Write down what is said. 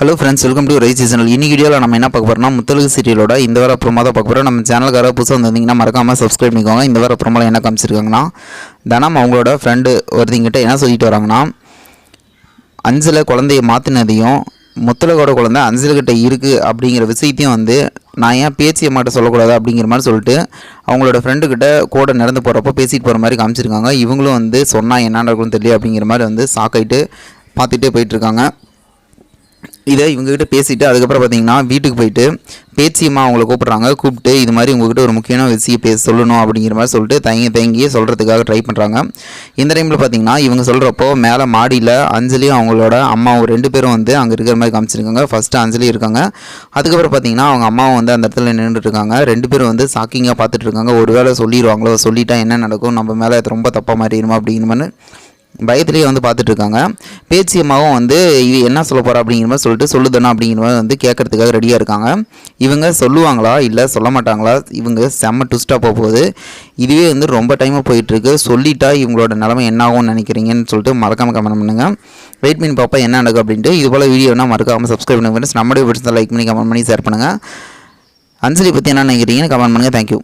Hello friends, welcome to rice channel. இன்னைக்கு வீடியோவில் நம்ம என்ன பார்க்க போகிறோம்னா, முத்தழகு சீரியலோட இந்த வார ப்ரோமோ தான் பார்க்க போகிறோம். நம்ம சேனலுக்கார புதுசாக வந்திருந்தீங்கன்னா மறக்காமல் சப்ஸ்கிரைப் பண்ணிக்கோங்க. இந்த வார ப்ரோமோவில் என்ன காமிச்சிருக்காங்கன்னா, தனம் அவங்களோட ஃப்ரெண்டு ஒருத்தங்கிட்ட என்ன சொல்லிட்டு வராங்கன்னா, அஞ்சலை குழந்தைய மாற்றினதையும் முத்தழகோட குழந்தை அஞ்சல்கிட்ட இருக்குது அப்படிங்கிற விஷயத்தையும் வந்து நான் ஏன் பேச்சியை மாட்ட சொல்லக்கூடாது அப்படிங்கிற மாதிரி சொல்லிட்டு அவங்களோட ஃப்ரெண்டுக்கிட்ட கூட நடந்து போகிறப்போ பேசிட்டு போகிற மாதிரி காமிச்சிருக்காங்க. இவங்களும் வந்து சொன்னால் என்ன நடக்கும்னு தெரியல அப்படிங்கிற மாதிரி வந்து சாக்காயிட்டு பார்த்துட்டே போயிட்டுருக்காங்க. இதை இவங்ககிட்ட பேசிவிட்டு அதுக்கப்புறம் பார்த்தீங்கன்னா வீட்டுக்கு போயிட்டு பேச்சியம்மா அவங்கள கூப்பிட்டு இது மாதிரி உங்கள்கிட்ட ஒரு முக்கியமான விஷயம் சொல்லணும் அப்படிங்கிற மாதிரி சொல்லிட்டு தயங்கி சொல்கிறதுக்காக ட்ரை பண்ணுறாங்க. இந்த டைமில் பார்த்தீங்கன்னா இவங்க சொல்கிறப்போ மேலே மாடியில் அஞ்சலியும் அவங்களோட அம்மாவும் 2 பேரும் வந்து அங்கே இருக்கிற மாதிரி காமிச்சிருக்காங்க. ஃபஸ்ட்டு அஞ்சலி இருக்காங்க, அதுக்கப்புறம் பார்த்தீங்கன்னா அவங்க அம்மாவும் வந்து அந்த இடத்துல நின்றுட்டு இருக்காங்க. 2 பேரும் வந்து ஷாக்கிங்காக பார்த்துட்டு இருக்காங்க. ஒரு வேளை சொல்லிடுவாங்களோ, சொல்லிட்டா என்ன நடக்கும், நம்ம மேலே ரொம்ப தப்பாக மாறிடுமா அப்படிங்கிற மாதிரி பயத்திலேயே வந்து பார்த்துட்டு இருக்காங்க. பேச்சியம்மாவும் வந்து இது என்ன சொல்ல போகிறா அப்படிங்கிற மாதிரி சொல்லிட்டு சொல்லுதானா அப்படிங்கிற மாதிரி வந்து கேட்கறதுக்காக ரெடியாக இருக்காங்க. இவங்க சொல்லுவாங்களா இல்லை சொல்ல மாட்டாங்களா, இவங்க செம்ம ட்விஸ்ட்டாக போகுது. இதுவே வந்து ரொம்ப டைமாக போயிட்டுருக்கு. சொல்லிட்டா இவங்களோட நிலைமை என்ன ஆகும்னு நினைக்கிறீங்கன்னு சொல்லிட்டு மறக்காமல் கமெண்ட் பண்ணுங்கள். வெயிட் பண்ணி பார்ப்பா என்ன நடக்கும் அப்படின்ட்டு. இது போல் வீடியோனா மறக்காமல் சப்ஸ்கிரைப் பண்ணுங்கள். நம்மளுடைய பிடிச்சதை லைக் பண்ணி கமெண்ட் பண்ணி ஷேர் பண்ணுங்கள். அஞ்சலி பற்றி என்ன நினைக்கிறீங்கன்னு கமெண்ட் பண்ணுங்கள். தேங்க்யூ.